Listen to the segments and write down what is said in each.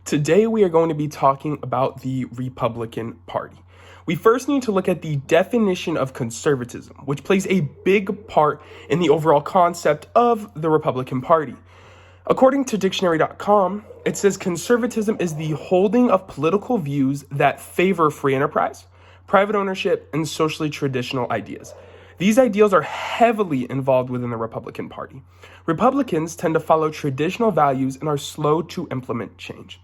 Today we are going to be talking about the Republican Party. We first need to look at the definition of conservatism, which plays a big part in the overall concept of the Republican Party. According to dictionary.com, it says conservatism is the holding of political views that favor free enterprise, private ownership, and socially traditional ideas. These ideals are heavily involved within the Republican Party. Republicans tend to follow traditional values and are slow to implement change.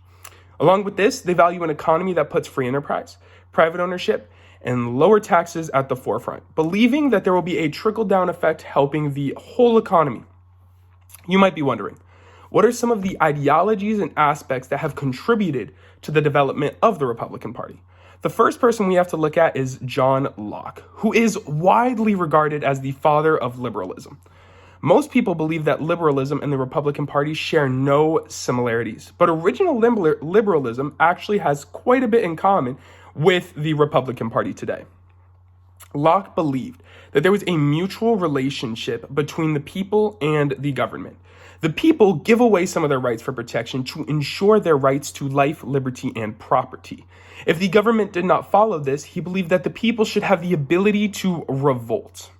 Along with this, they value an economy that puts free enterprise, private ownership, and lower taxes at the forefront, believing that there will be a trickle-down effect helping the whole economy. You might be wondering, what are some of the ideologies and aspects that have contributed to the development of the Republican Party? The first person we have to look at is John Locke, who is widely regarded as the father of liberalism. Most people believe that liberalism and the Republican Party share no similarities, but original liberalism actually has quite a bit in common with the Republican Party today. Locke believed that there was a mutual relationship between the people and the government. The people give away some of their rights for protection to ensure their rights to life, liberty, and property. If the government did not follow this, he believed that the people should have the ability to revolt,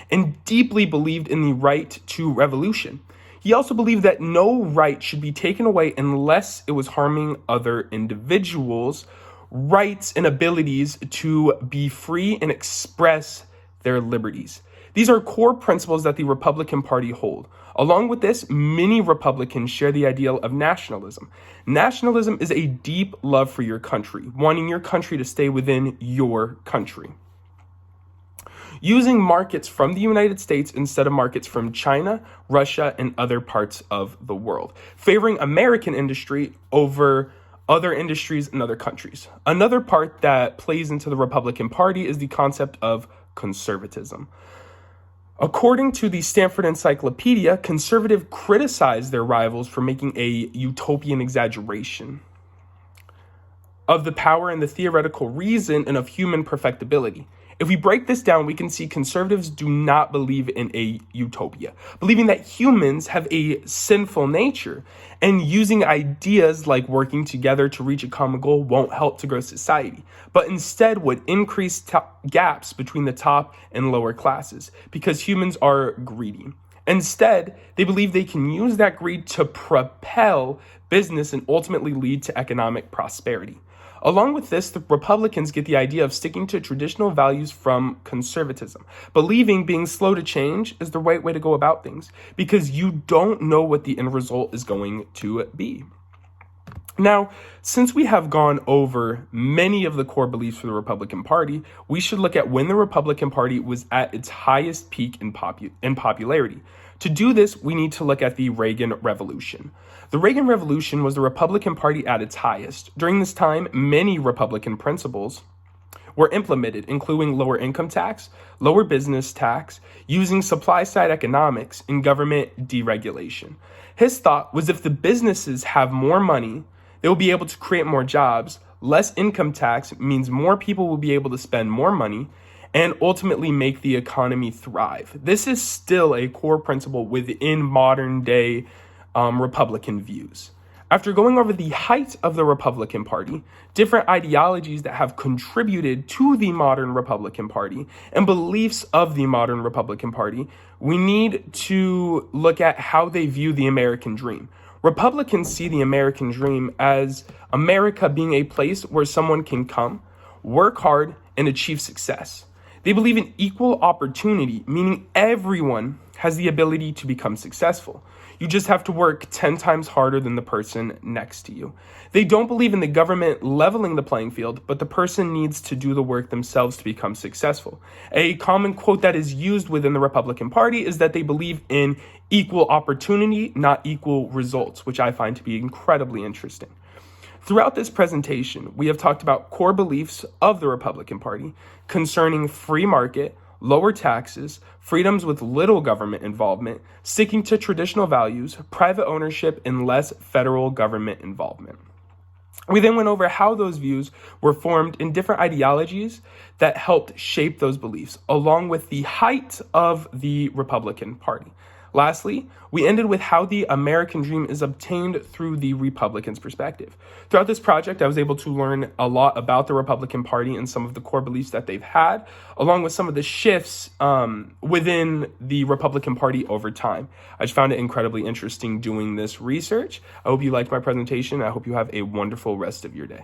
and deeply believed in the right to revolution. He also believed that no right should be taken away unless it was harming other individuals' rights and abilities to be free and express their liberties. These are core principles that the Republican Party hold. Along with this, many Republicans share the ideal of nationalism. Nationalism is a deep love for your country, wanting your country to stay within your country. Using markets from the United States instead of markets from China, Russia, and other parts of the world. Favoring American industry over other industries in other countries. Another part that plays into the Republican Party is the concept of conservatism. According to the Stanford Encyclopedia, conservatives criticize their rivals for making a utopian exaggeration of the power and the theoretical reason and of human perfectibility. If we break this down, we can see conservatives do not believe in a utopia, believing that humans have a sinful nature and using ideas like working together to reach a common goal won't help to grow society, but instead would increase gaps between the top and lower classes because humans are greedy. Instead, they believe they can use that greed to propel business and ultimately lead to economic prosperity. Along with this, the Republicans get the idea of sticking to traditional values from conservatism, believing being slow to change is the right way to go about things because you don't know what the end result is going to be. Now, since we have gone over many of the core beliefs for the Republican Party, we should look at when the Republican Party was at its highest peak in popularity. To do this, we need to look at the Reagan Revolution. The Reagan Revolution was the Republican Party at its highest. During this time, many Republican principles were implemented, including lower income tax, lower business tax, using supply-side economics, and government deregulation. His thought was if the businesses have more money, they will be able to create more jobs. Less income tax means more people will be able to spend more money and ultimately make the economy thrive. This is still a core principle within modern day Republican views. After going over the height of the Republican Party, different ideologies that have contributed to the modern Republican Party, and beliefs of the modern Republican Party, we need to look at how they view the American dream. Republicans see the American dream as America being a place where someone can come, work hard, and achieve success. They believe in equal opportunity, meaning everyone has the ability to become successful. You just have to work 10 times harder than the person next to you. They don't believe in the government leveling the playing field, but the person needs to do the work themselves to become successful. A common quote that is used within the Republican Party is that they believe in equal opportunity, not equal results, which I find to be incredibly interesting. Throughout this presentation, we have talked about core beliefs of the Republican Party concerning free market, lower taxes, freedoms with little government involvement, sticking to traditional values, private ownership, and less federal government involvement. We then went over how those views were formed in different ideologies that helped shape those beliefs, along with the height of the Republican Party. Lastly, we ended with how the American dream is obtained through the Republicans' perspective. Throughout this project, I was able to learn a lot about the Republican Party and some of the core beliefs that they've had, along with some of the shifts within the Republican Party over time. I just found it incredibly interesting doing this research. I hope you liked my presentation. I hope you have a wonderful rest of your day.